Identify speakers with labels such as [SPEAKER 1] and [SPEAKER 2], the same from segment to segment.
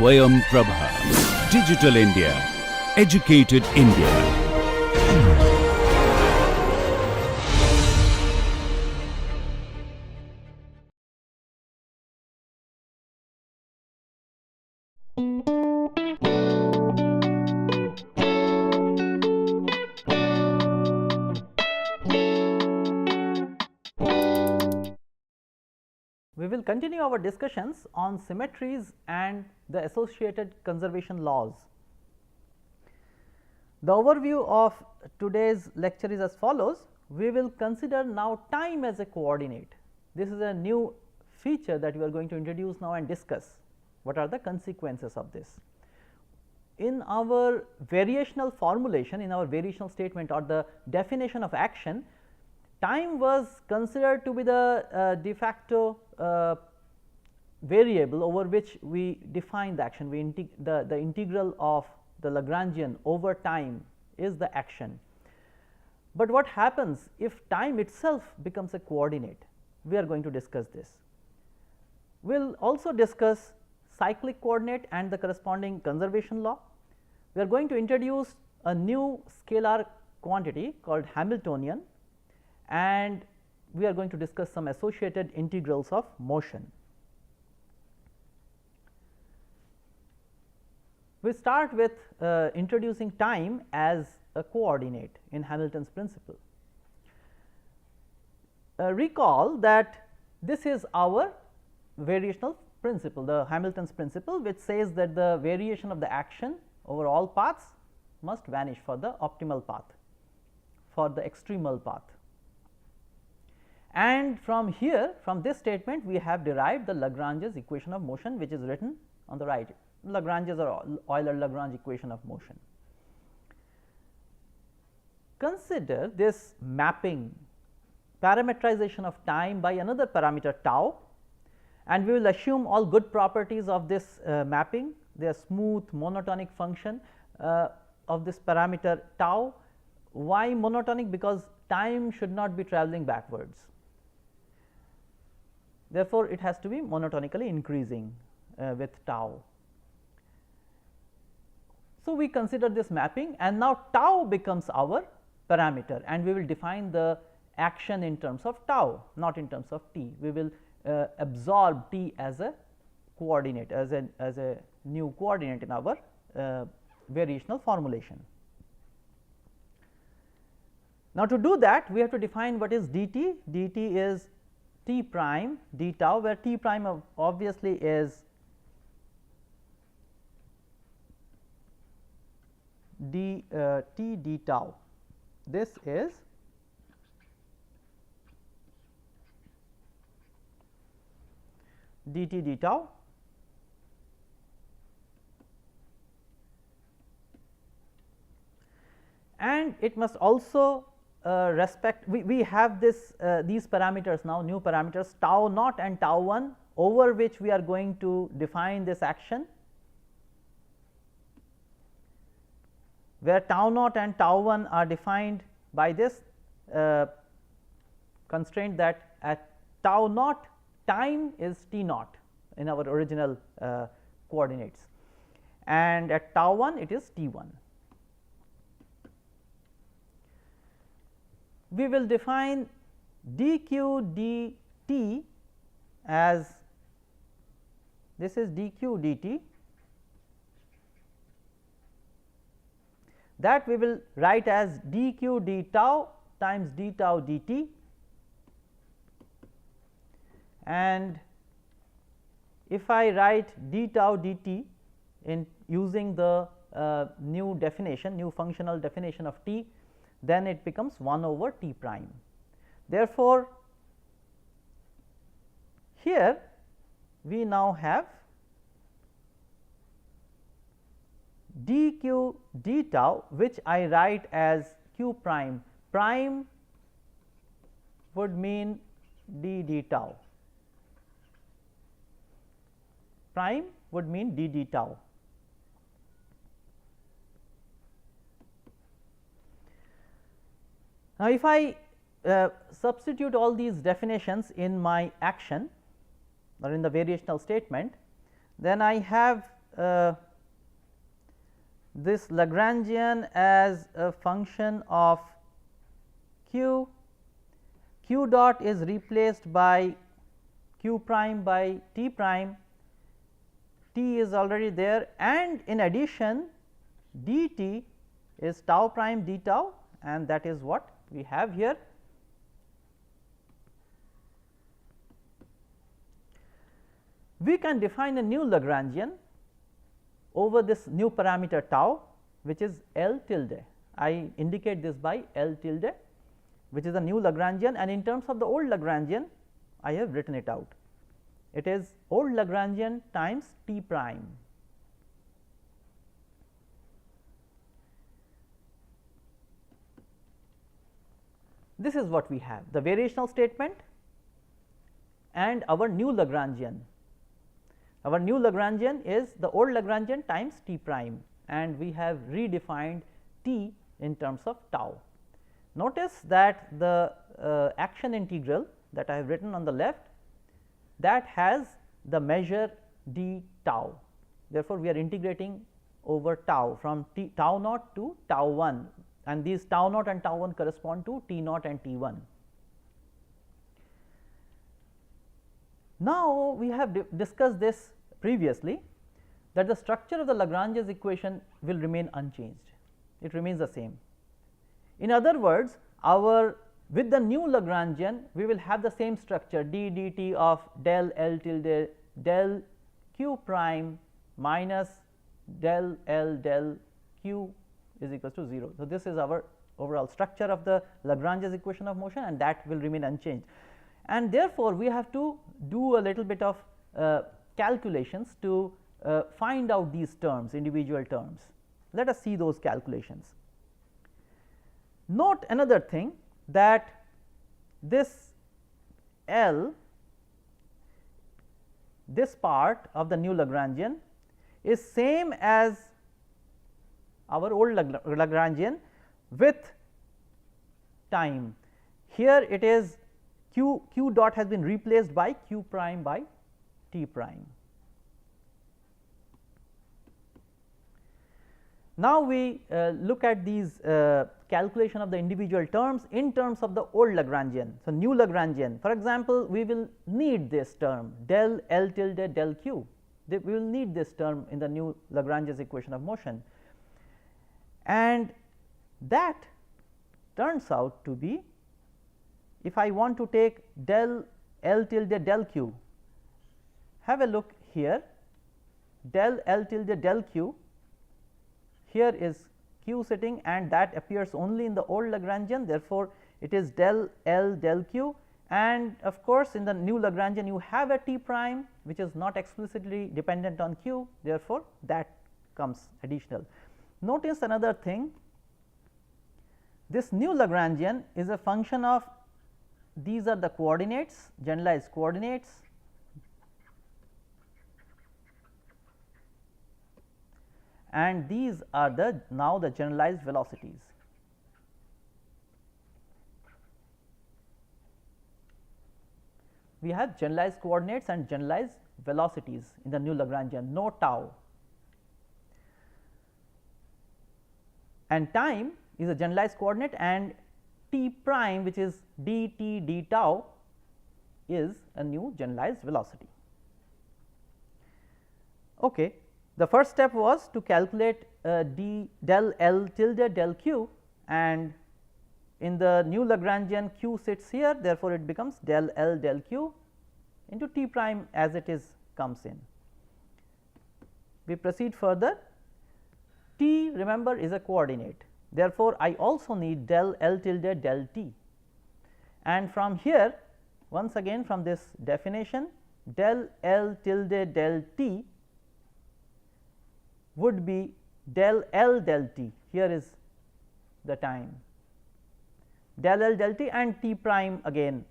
[SPEAKER 1] Swayam Prabha. Digital India. Educated India.
[SPEAKER 2] We will continue our discussions on symmetries and the associated conservation laws. The overview of today's lecture is as follows. We will consider now time as a coordinate. This is a new feature that we are going to introduce now and discuss. What are the consequences of this? In our variational formulation, in our variational statement or the definition of action, time was considered to be the de facto variable over which we define the action. The integral of the Lagrangian over time is the action. But what happens if time itself becomes a coordinate? We are going to discuss this. We will also discuss cyclic coordinate and the corresponding conservation law. We are going to introduce a new scalar quantity called Hamiltonian, and we are going to discuss some associated integrals of motion. We start with introducing time as a coordinate in Hamilton's principle. Recall that this is our variational principle, the Hamilton's principle, which says that the variation of the action over all paths must vanish for the optimal path, for the extremal path. And from here, from this statement, we have derived the Lagrange's equation of motion, which is written on the right, Lagrange's or Euler-Lagrange equation of motion. Consider this mapping, parametrization of time by another parameter tau, and we will assume all good properties of this mapping. They are smooth monotonic function of this parameter tau. Why monotonic? Because time should not be travelling backwards. Therefore, it has to be monotonically increasing with tau. So, we consider this mapping, and now tau becomes our parameter, and we will define the action in terms of tau, not in terms of t. We will absorb t as a coordinate, as a new coordinate in our variational formulation. Now, to do that, we have to define what is dt. dt is t prime d tau, where t prime obviously is t d tau. This is dt d tau, and it must also respect, we have this these parameters now, new parameters tau naught and tau 1, over which we are going to define this action, where tau naught and tau 1 are defined by this constraint that at tau naught time is t naught in our original coordinates, and at tau 1 it is t 1. We will define dq dt as, this is dq dt, that we will write as dq d tau times d tau dt, and if I write d tau dt in using the new definition, new functional definition of t, then it becomes 1 over t prime. Therefore, here we now have dq d tau, which I write as q prime. Prime would mean d d tau, prime would mean d d tau. Now, if I substitute all these definitions in my action or in the variational statement, then I have this Lagrangian as a function of q, q dot is replaced by q prime by t prime, t is already there, and in addition dt is tau prime d tau, and that is what we have here. We can define a new Lagrangian over this new parameter tau, which is L tilde. I indicate this by L tilde, which is a new Lagrangian, and in terms of the old Lagrangian I have written it out. It is old Lagrangian times t prime. This is what we have, the variational statement and our new Lagrangian. Our new Lagrangian is the old Lagrangian times t prime, and we have redefined t in terms of tau. Notice that the action integral that I have written on the left, that has the measure d tau. Therefore, we are integrating over tau from tau naught to tau 1, and these tau naught and tau 1 correspond to t naught and t 1. Now, we have discussed this previously, that the structure of the Lagrange's equation will remain unchanged, it remains the same. In other words, with the new Lagrangian we will have the same structure d dt of del L tilde del q prime minus del L del q is equals to 0. So, this is our overall structure of the Lagrange's equation of motion, and that will remain unchanged. And therefore, we have to do a little bit of calculations to find out these terms, individual terms. Let us see those calculations. Note another thing, that this L, this part of the new Lagrangian is same as our old Lagrangian with time. Here it is q dot has been replaced by q prime by t prime. Now, we look at these calculation of the individual terms in terms of the old Lagrangian. So, new Lagrangian, for example, we will need this term del L tilde del q, we will need this term in the new Lagrange's equation of motion, and that turns out to be, if I want to take del L tilde del q, have a look here, del L tilde del q, here is q sitting, and that appears only in the old Lagrangian. Therefore, it is del L del q, and of course, in the new Lagrangian you have a t prime which is not explicitly dependent on q. Therefore, that comes additional. Notice another thing, this new Lagrangian is a function of, these are the coordinates, generalized coordinates, and these are the now the generalized velocities. We have generalized coordinates and generalized velocities in the new Lagrangian, no tau, and time is a generalized coordinate, and t prime, which is d t d tau, is a new generalized velocity. Okay. The first step was to calculate del L tilde del q, and in the new Lagrangian q sits here, therefore, it becomes del L del q into t prime as it is comes in. We proceed further, t, remember, is a coordinate, therefore, I also need del L tilde del t, and from here once again from this definition, del L tilde del t would be del L del t, here is the time, del L del t, and t prime again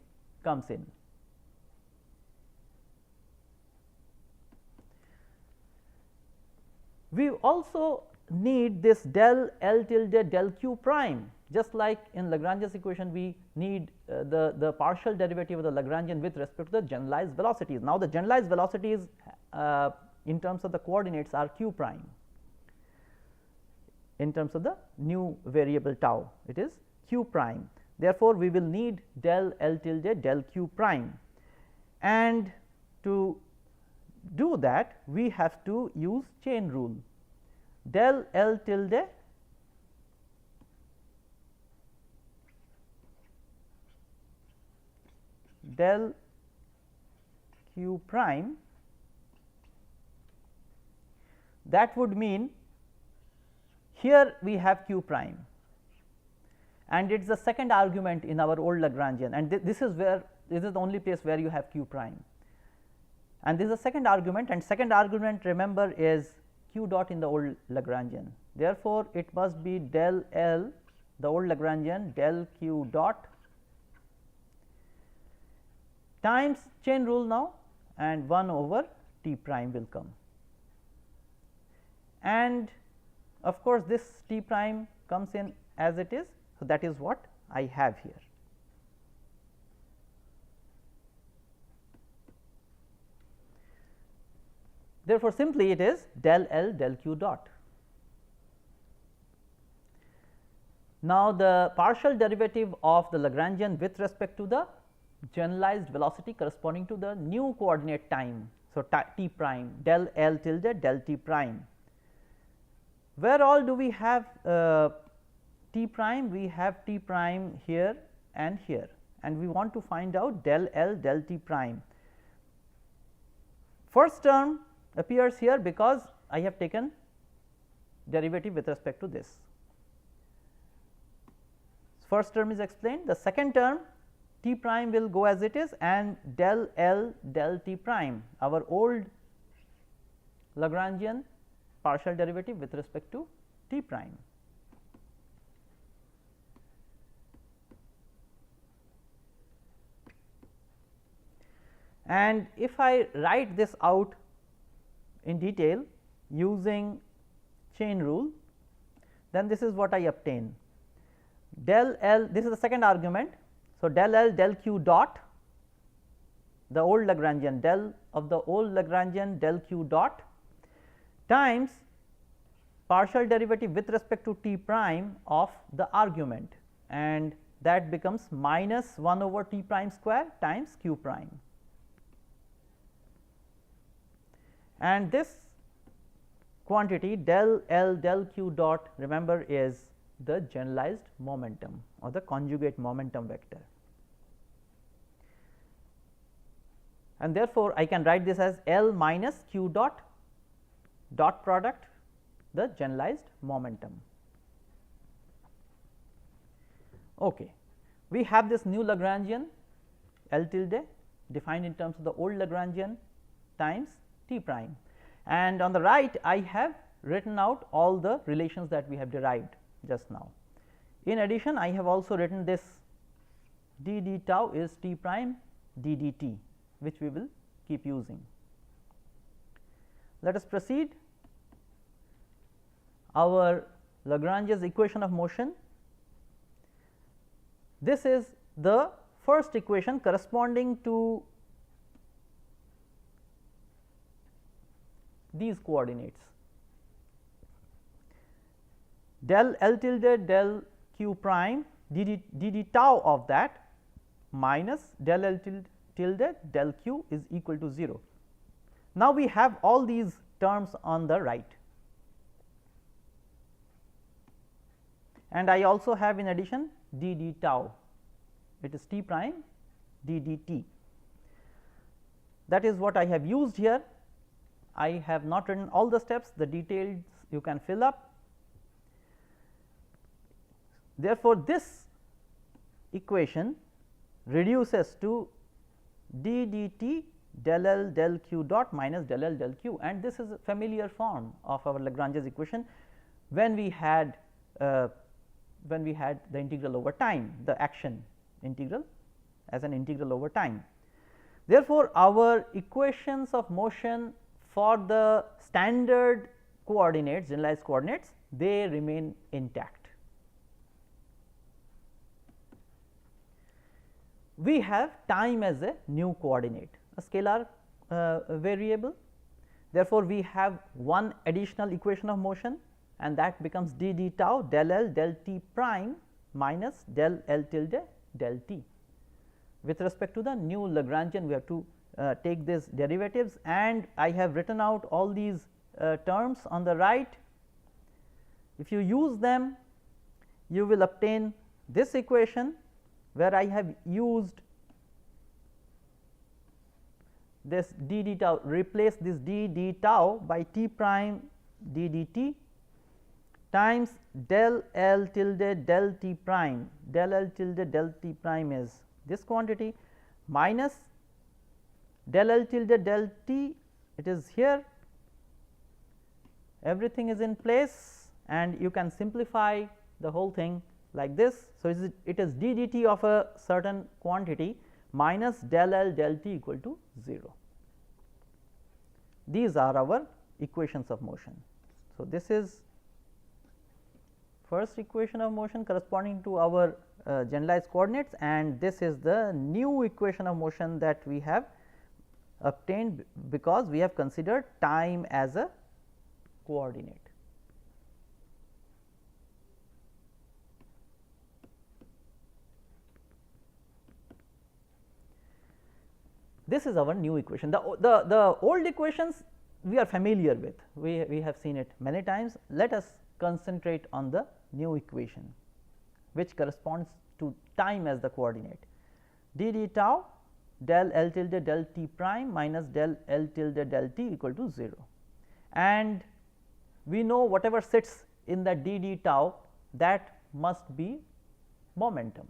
[SPEAKER 2] comes in. We also need this del L tilde del q prime, just like in Lagrange's equation we need the partial derivative of the Lagrangian with respect to the generalized velocities. Now, the generalized velocities in terms of the coordinates are q prime. In terms of the new variable tau, it is q prime. Therefore, we will need del L tilde del q prime, and to do that we have to use chain rule. Del L tilde del q prime, that would mean here we have q prime and it is the second argument in our old Lagrangian, and this is where this is the only place where you have q prime, and this is the second argument, and second argument remember is q dot in the old Lagrangian. Therefore, it must be del L, the old Lagrangian, del q dot times chain rule now, and 1 over t prime will come, and of course, this t prime comes in as it is. So, that is what I have here. Therefore, simply it is del L del q dot. Now, the partial derivative of the Lagrangian with respect to the generalized velocity corresponding to the new coordinate time. So, t prime del L tilde del t prime. Where all do we have t prime? We have t prime here and here, and we want to find out del L del t prime. First term appears here because I have taken derivative with respect to this. First term is explained. The second term t prime will go as it is, and del L del t prime, our old Lagrangian partial derivative with respect to t prime. And if I write this out in detail using chain rule, then this is what I obtain. Del L, this is the second argument. So, del L del q dot, the old Lagrangian, del of the old Lagrangian del q dot times partial derivative with respect to t prime of the argument, and that becomes minus 1 over t prime square times q prime. And this quantity del L del q dot, remember, is the generalized momentum or the conjugate momentum vector, and therefore, I can write this as L minus q dot dot product the generalized momentum. Okay. We have this new Lagrangian L tilde defined in terms of the old Lagrangian times t prime, and on the right I have written out all the relations that we have derived just now. In addition, I have also written this d d tau is t prime d d t, which we will keep using. Let us proceed. Our Lagrange's equation of motion, this is the first equation corresponding to these coordinates, del L tilde del q prime d d tau of that minus del L tilde del q is equal to 0. Now, we have all these terms on the right, and I also have in addition d d tau, it is t prime d d t. That is what I have used here. I have not written all the steps, the details you can fill up. Therefore, this equation reduces to d d t del L del q dot minus del L del q, and this is a familiar form of our Lagrange's equation when we had the integral over time, the action integral as an integral over time. Therefore, our equations of motion for the standard coordinates, generalized coordinates, they remain intact. We have time as a new coordinate, a scalar variable. Therefore, we have one additional equation of motion, and that becomes d d tau del L del t prime minus del L tilde del t. With respect to the new Lagrangian, we have to take these derivatives, and I have written out all these terms on the right. If you use them, you will obtain this equation, where I have used this d d tau, replace this d d tau by t prime d d t times del L tilde del t prime. Del L tilde del t prime is this quantity minus del L tilde del t, it is here, everything is in place, and you can simplify the whole thing like this. So, it is d dt of a certain quantity minus del L del t equal to 0. These are our equations of motion. So, this is first equation of motion corresponding to our generalized coordinates, and this is the new equation of motion that we have obtained because we have considered time as a coordinate. This is our new equation. The old equations we are familiar with, we have seen it many times. Let us concentrate on the new equation, which corresponds to time as the coordinate. d d tau del L tilde del t prime minus del L tilde del t equal to 0, and we know whatever sits in the d d tau, that must be momentum,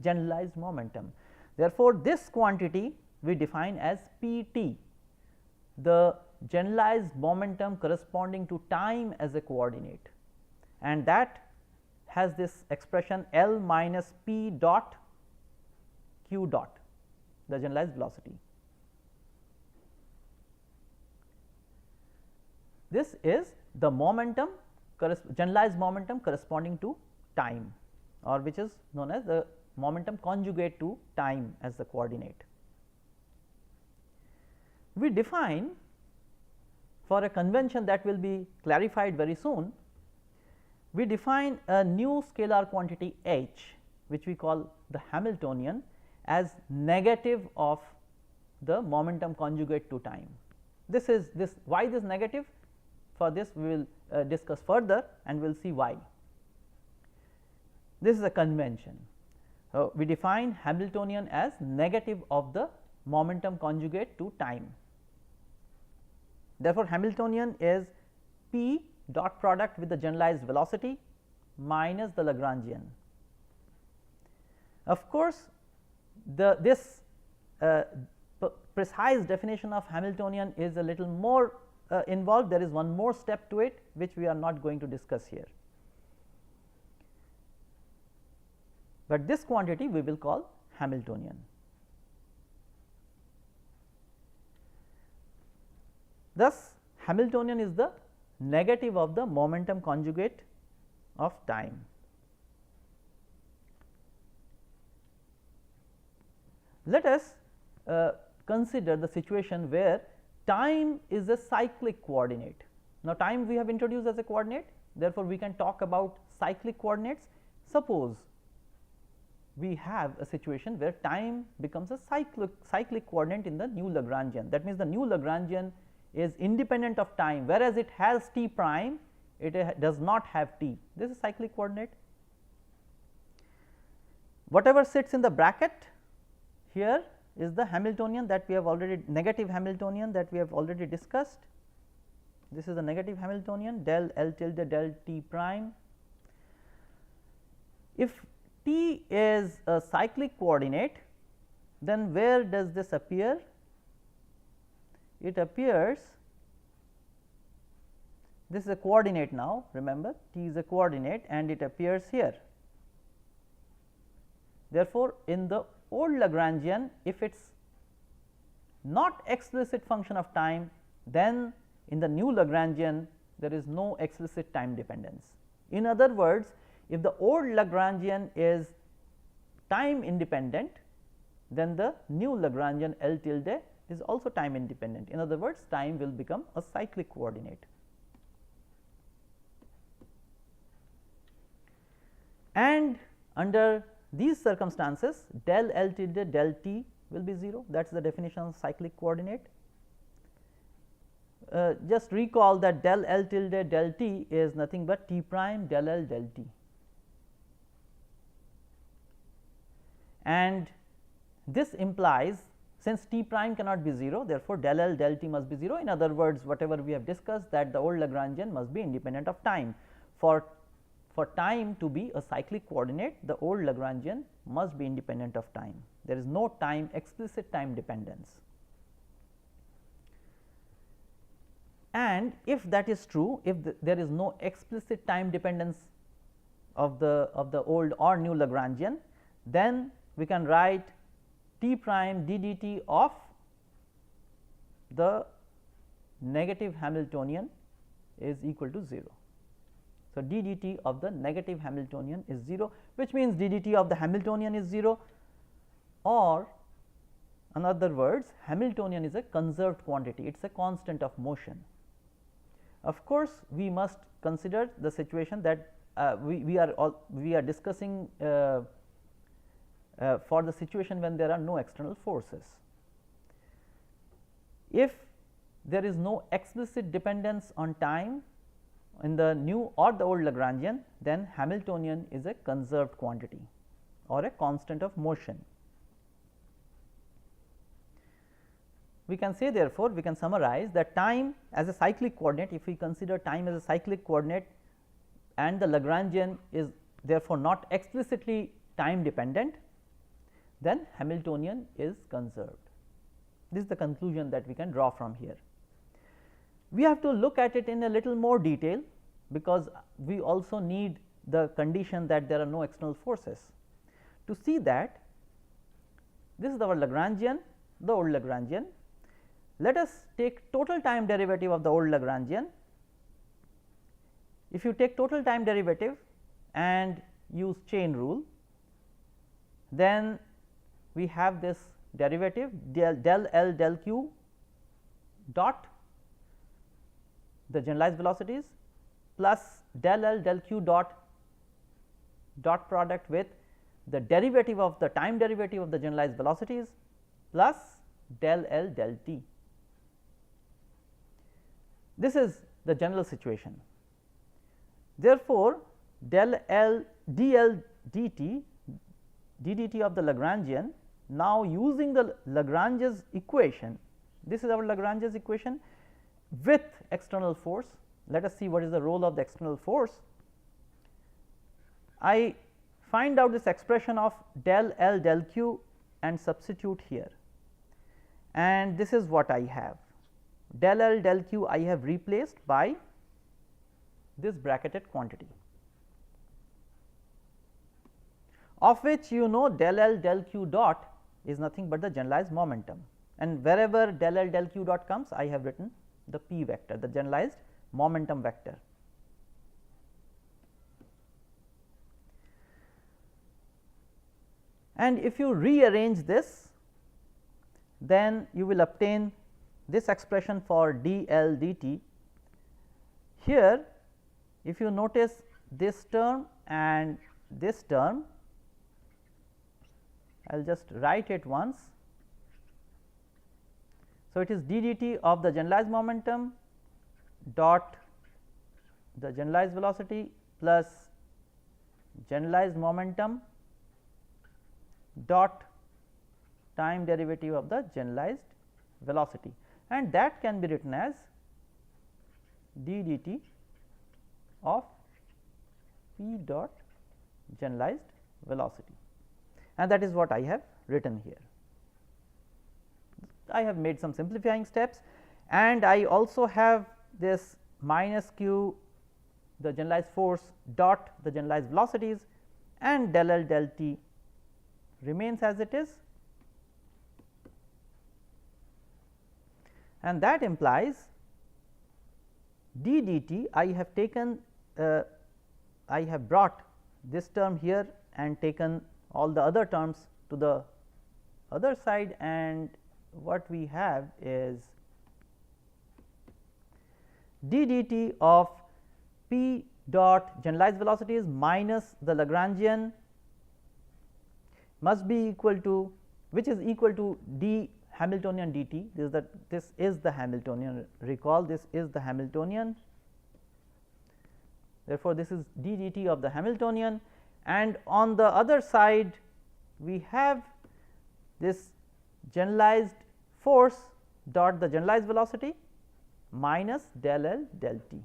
[SPEAKER 2] generalized momentum. Therefore, this quantity we define as p t, the generalized momentum corresponding to time as a coordinate, and that has this expression L minus p dot q dot, the generalized velocity. This is the momentum, generalized momentum corresponding to time, or which is known as the momentum conjugate to time as the coordinate. We define, for a convention that will be clarified very soon, we define a new scalar quantity h, which we call the Hamiltonian, as negative of the momentum conjugate to time. This is this, why this negative? For this we will discuss further, and we will see why. This is a convention. We define Hamiltonian as negative of the momentum conjugate to time. Therefore, Hamiltonian is p dot product with the generalized velocity minus the Lagrangian. Of course, this precise definition of Hamiltonian is a little more involved. There is one more step to it, which we are not going to discuss here, but this quantity we will call Hamiltonian. Thus, Hamiltonian is the negative of the momentum conjugate of time. Let us consider the situation where time is a cyclic coordinate. Now, time we have introduced as a coordinate, therefore, we can talk about cyclic coordinates. Suppose we have a situation where time becomes a cyclic coordinate in the new Lagrangian. That means, the new Lagrangian is independent of time, whereas it has t prime, it does not have t. This is cyclic coordinate. Whatever sits in the bracket here is the Hamiltonian that we have already, negative Hamiltonian that we have already discussed. This is the negative Hamiltonian del L tilde del t prime. If t is a cyclic coordinate, then where does this appear? It appears, this is a coordinate now, remember, t is a coordinate, and it appears here. Therefore, in the old Lagrangian, if it is not explicit function of time, then in the new Lagrangian there is no explicit time dependence. In other words, if the old Lagrangian is time independent, then the new Lagrangian L tilde is also time independent. In other words, time will become a cyclic coordinate. And under these circumstances, del L tilde del t will be 0, that is the definition of cyclic coordinate. Just recall that del L tilde del t is nothing but t prime del L del t, and this implies, since t prime cannot be 0, therefore, del L del t must be 0. In other words, whatever we have discussed, that the old Lagrangian must be independent of time. For time to be a cyclic coordinate, the old Lagrangian must be independent of time. There is no time explicit time dependence. And if that is true, if there is no explicit time dependence of the old or new Lagrangian, then we can write t prime d dt of the negative Hamiltonian is equal to 0. So, d dt of the negative Hamiltonian is 0, which means d dt of the Hamiltonian is 0, or in other words, Hamiltonian is a conserved quantity, it is a constant of motion. Of course, we must consider the situation that we are discussing for the situation when there are no external forces. If there is no explicit dependence on time in the new or the old Lagrangian, then Hamiltonian is a conserved quantity or a constant of motion. We can say, therefore, we can summarize that time as a cyclic coordinate, if we consider time as a cyclic coordinate and the Lagrangian is therefore not explicitly time dependent, then Hamiltonian is conserved. This is the conclusion that we can draw from here. We have to look at it in a little more detail, because we also need the condition that there are no external forces. To see that, this is our Lagrangian, the old Lagrangian. Let us take total time derivative of the old Lagrangian. If you take total time derivative and use chain rule, then we have this derivative del L del q dot the generalized velocities plus del L del q dot product with the derivative of the time derivative of the generalized velocities plus del L del t. This is the general situation. Therefore, del L dl dt d dt of the Lagrangian, now using the Lagrange's equation, this is our Lagrange's equation with external force. Let us see what is the role of the external force. I find out this expression of del L del q and substitute here, and this is what I have. Del L del q I have replaced by this bracketed quantity, of which you know del L del q dot is nothing but the generalized momentum, and wherever del L del q dot comes, I have written the p vector, the generalized momentum vector. And if you rearrange this, then you will obtain this expression for dl dt. Here, if you notice this term and this term, I will just write it once. So, it is d dt of the generalized momentum dot the generalized velocity plus generalized momentum dot time derivative of the generalized velocity, and that can be written as d dt of p dot generalized velocity, and that is what I have written here. I have made some simplifying steps, and I also have this minus q the generalized force dot the generalized velocities, and del L del t remains as it is, and that implies d dt. I have taken I have brought this term here and taken all the other terms to the other side, and what we have is d dt of p dot generalized velocities minus the Lagrangian must be equal to, which is equal to d Hamiltonian dt. This is the Hamiltonian, recall this is the Hamiltonian. Therefore, this is d dt of the Hamiltonian, and on the other side we have this generalized force dot the generalized velocity minus del L del T.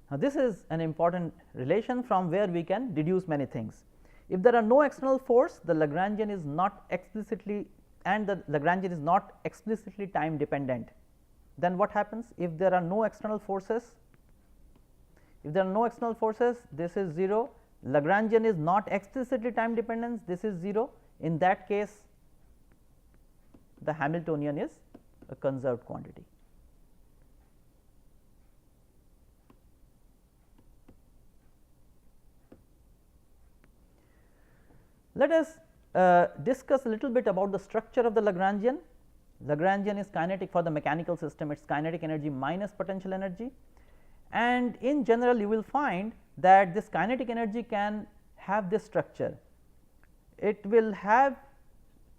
[SPEAKER 2] Now, this is an important relation from where we can deduce many things. If there are no external force, the Lagrangian is not explicitly, and the Lagrangian is not explicitly time dependent. Then what happens? If there are no external forces, this is 0. Lagrangian is not explicitly time dependent, this is 0. In that case, the Hamiltonian is a conserved quantity. Let us discuss a little bit about the structure of the Lagrangian. Lagrangian is kinetic for the mechanical system, it is kinetic energy minus potential energy, and in general you will find that this kinetic energy can have this structure. It will have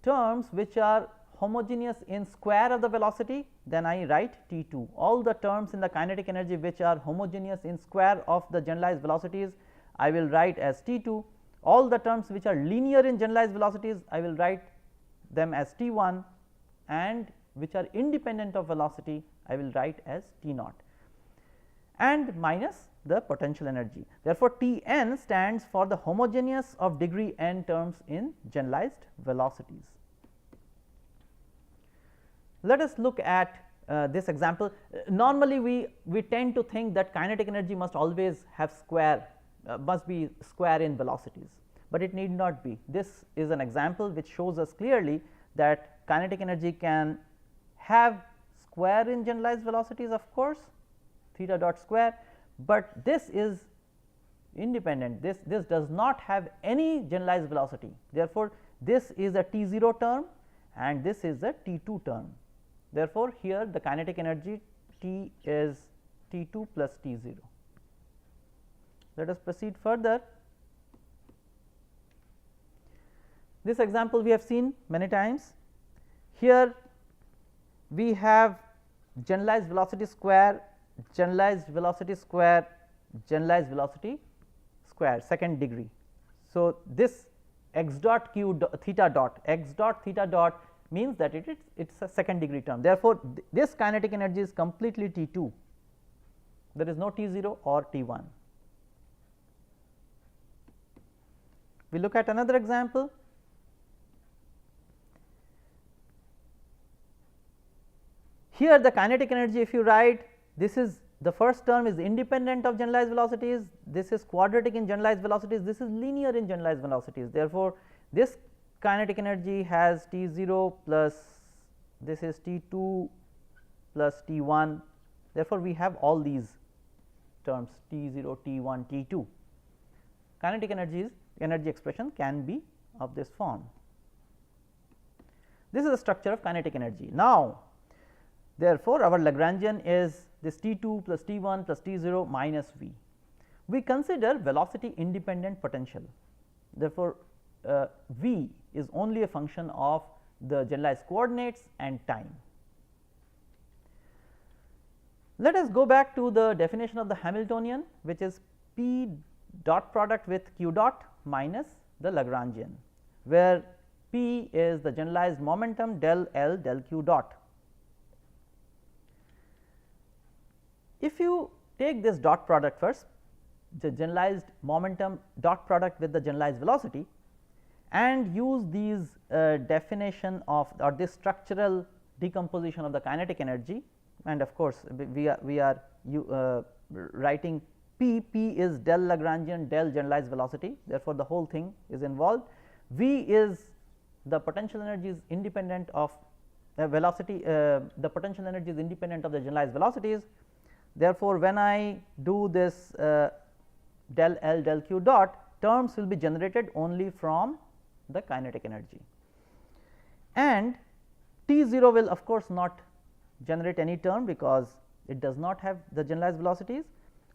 [SPEAKER 2] terms which are homogeneous in square of the velocity, then I write T 2. All the terms in the kinetic energy which are homogeneous in square of the generalized velocities, I will write as T 2. All the terms which are linear in generalized velocities, I will write them as T 1, and which are independent of velocity, I will write as T naught, and minus the potential energy. Therefore, T n stands for the homogeneous of degree n terms in generalized velocities. Let us look at this example. Normally, we tend to think that kinetic energy must always have square, must be square in velocities, but it need not be. This is an example which shows us clearly that kinetic energy can have square in generalized velocities, of course, theta dot square, but this is independent. This does not have any generalized velocity. Therefore, this is a T 0 term and this is a T 2 term. Therefore, here the kinetic energy T is T 2 plus T 0. Let us proceed further. This example we have seen many times. Here we have generalized velocity square, generalized velocity square, generalized velocity square, second degree. So, this x dot q dot theta dot, x dot theta dot means that it is a second degree term. Therefore, this kinetic energy is completely T 2, there is no T 0 or T 1. We look at another example. Here the kinetic energy, if you write, this is the first term is independent of generalized velocities, this is quadratic in generalized velocities, this is linear in generalized velocities. Therefore, this kinetic energy has T 0 plus this is T 2 plus T 1. Therefore, we have all these terms T 0, T 1, T 2. Kinetic energy expression can be of this form. This is the structure of kinetic energy. Now, therefore, our Lagrangian is this T 2 plus T 1 plus T 0 minus V. We consider velocity independent potential. Therefore, V is only a function of the generalized coordinates and time. Let us go back to the definition of the Hamiltonian, which is P dot product with q dot minus the Lagrangian, where P is the generalized momentum del L del q dot. If you take this dot product first, the generalized momentum dot product with the generalized velocity, and use these definition of or this structural decomposition of the kinetic energy, and of course, we are writing P is del Lagrangian del generalized velocity. Therefore, the whole thing is involved. V is the potential energy is independent of velocity, the potential energy is independent of the generalized velocities. Therefore, when I do this del L del Q dot, terms will be generated only from the kinetic energy, and T 0 will of course not generate any term because it does not have the generalized velocities,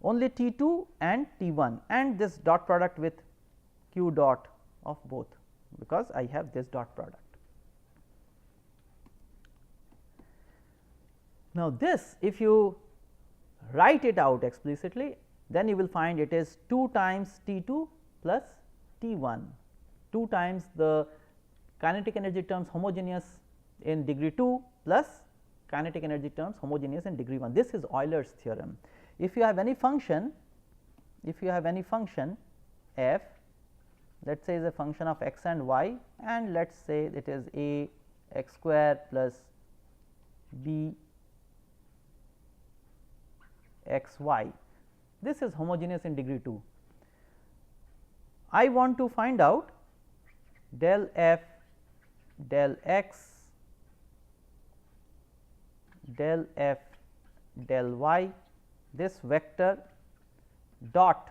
[SPEAKER 2] only T 2 and T 1 and this dot product with Q dot of both, because I have this dot product. Now, this if you write it out explicitly, then you will find it is 2 times T 2 plus T 1, 2 times the kinetic energy terms homogeneous in degree 2 plus kinetic energy terms homogeneous in degree 1. This is Euler's theorem. If you have any function, f, let us say is a function of x and y, and let us say it is a x square plus b x y, this is homogeneous in degree 2. I want to find out del f del x del f del y, this vector dot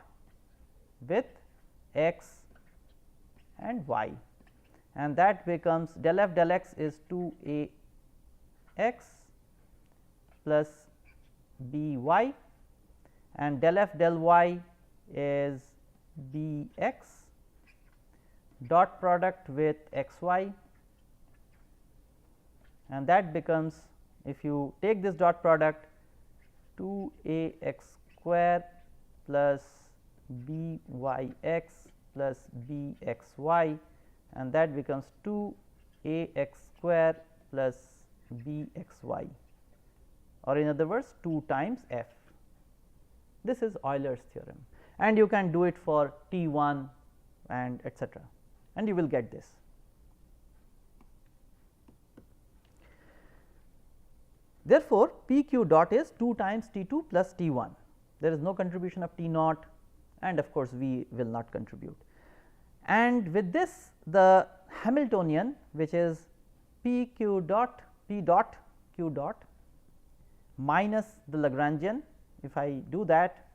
[SPEAKER 2] with x and y, and that becomes del f del x is 2 a x plus b y, and del f del y is b x dot product with x y, and that becomes, if you take this dot product, 2 a x square plus b y x plus b x y, and that becomes 2 a x square plus b x y, or in other words 2 times f. This is Euler's theorem, and you can do it for T 1 and etcetera, and you will get this. Therefore, P q dot is 2 times T 2 plus T 1, there is no contribution of T naught, and of course, we will not contribute. And with this, the Hamiltonian, which is P q dot P dot q dot minus the Lagrangian, if I do that,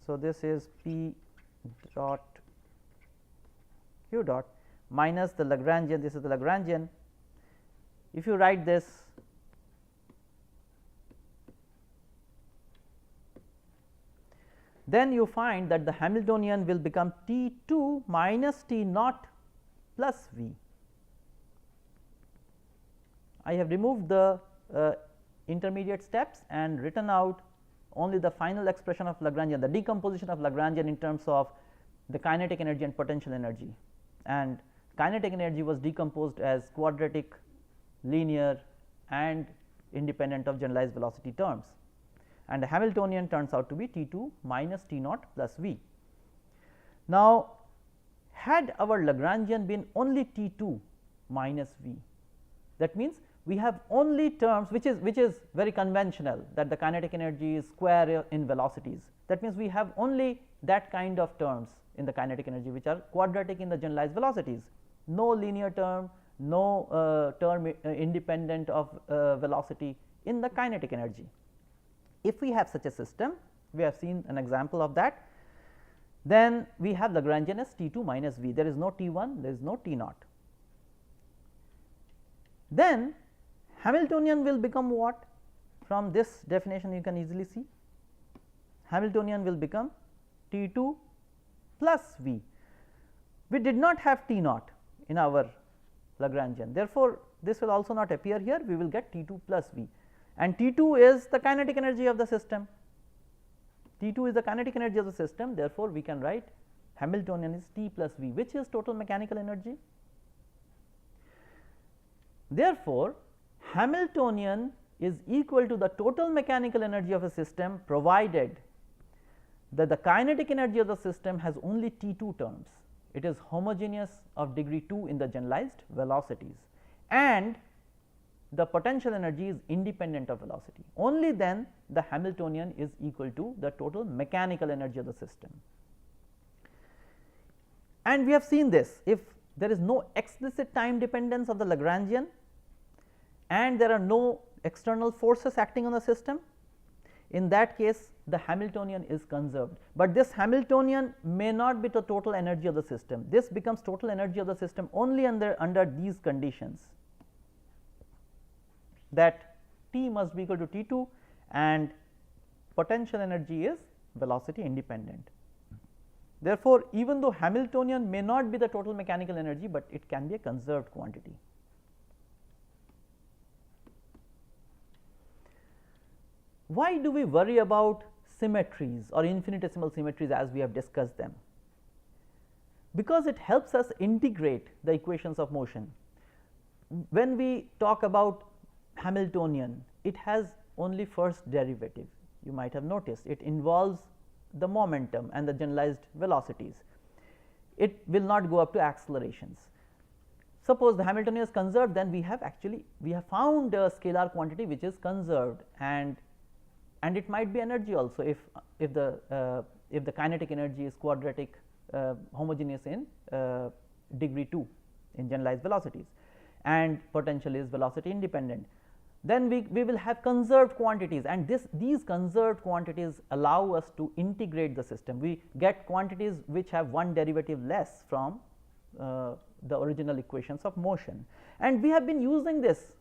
[SPEAKER 2] so this is P dot q dot minus the Lagrangian, this is the Lagrangian. If you write this, then you find that the Hamiltonian will become T 2 minus T naught plus V. I have removed the intermediate steps and written out only the final expression of Lagrangian, the decomposition of Lagrangian in terms of the kinetic energy and potential energy, and kinetic energy was decomposed as quadratic, linear and independent of generalized velocity terms, and the Hamiltonian turns out to be T 2 minus T naught plus V. Now, had our Lagrangian been only T 2 minus V, that means we have only terms which is very conventional, that the kinetic energy is square in velocities. That means we have only that kind of terms in the kinetic energy which are quadratic in the generalized velocities, no linear term, no term independent of velocity in the kinetic energy. If we have such a system, we have seen an example of that, then we have Lagrangian as T 2 minus V, there is no T 1, there is no T naught. Then Hamiltonian will become what? From this definition you can easily see, Hamiltonian will become T 2 plus V. We did not have T naught in our Lagrangian, therefore, this will also not appear here, we will get T 2 plus V, and T 2 is the kinetic energy of the system, T 2 is the kinetic energy of the system, therefore, we can write Hamiltonian is T plus V, which is total mechanical energy. Therefore, Hamiltonian is equal to the total mechanical energy of a system, provided that the kinetic energy of the system has only T 2 terms, it is homogeneous of degree 2 in the generalized velocities, and the potential energy is independent of velocity. Only then the Hamiltonian is equal to the total mechanical energy of the system. And we have seen this, if there is no explicit time dependence of the Lagrangian and there are no external forces acting on the system, in that case the Hamiltonian is conserved, but this Hamiltonian may not be the total energy of the system. This becomes total energy of the system only under these conditions, that T must be equal to T2 and potential energy is velocity independent. Therefore, even though Hamiltonian may not be the total mechanical energy, but it can be a conserved quantity. Why do we worry about symmetries or infinitesimal symmetries as we have discussed them? Because it helps us integrate the equations of motion. When we talk about Hamiltonian, it has only first derivative. You might have noticed it involves the momentum and the generalized velocities. It will not go up to accelerations. Suppose the Hamiltonian is conserved, then we have found a scalar quantity which is conserved, and it might be energy also if the kinetic energy is quadratic, homogeneous in degree 2 in generalized velocities, and potential is velocity independent. Then we will have conserved quantities, and these conserved quantities allow us to integrate the system. We get quantities which have one derivative less from the original equations of motion, and we have been using this.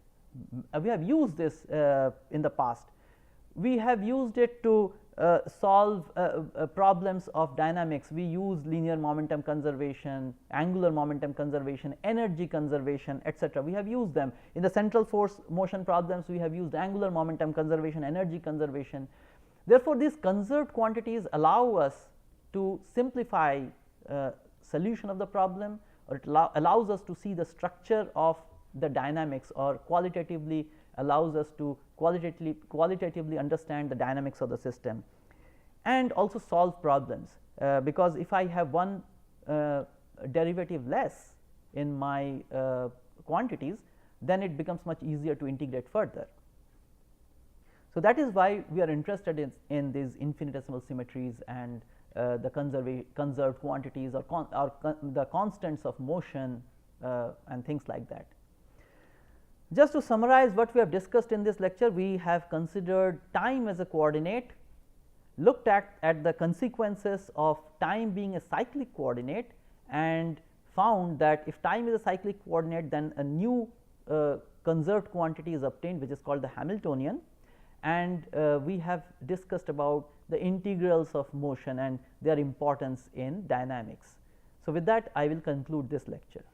[SPEAKER 2] We have used this in the past. We have used it to solve problems of dynamics. We use linear momentum conservation, angular momentum conservation, energy conservation, etc. We have used them in the central force motion problems. We have used angular momentum conservation, energy conservation. Therefore, these conserved quantities allow us to simplify solution of the problem, or it allows us to see the structure of the dynamics, or qualitatively allows us to qualitatively understand the dynamics of the system, and also solve problems, because if I have one derivative less in my quantities, then it becomes much easier to integrate further. So, that is why we are interested in these infinitesimal symmetries and the conserved quantities, or the constants of motion and things like that. Just to summarize what we have discussed in this lecture, we have considered time as a coordinate, looked at the consequences of time being a cyclic coordinate, and found that if time is a cyclic coordinate, then a new conserved quantity is obtained, which is called the Hamiltonian, and we have discussed about the integrals of motion and their importance in dynamics. So, with that I will conclude this lecture.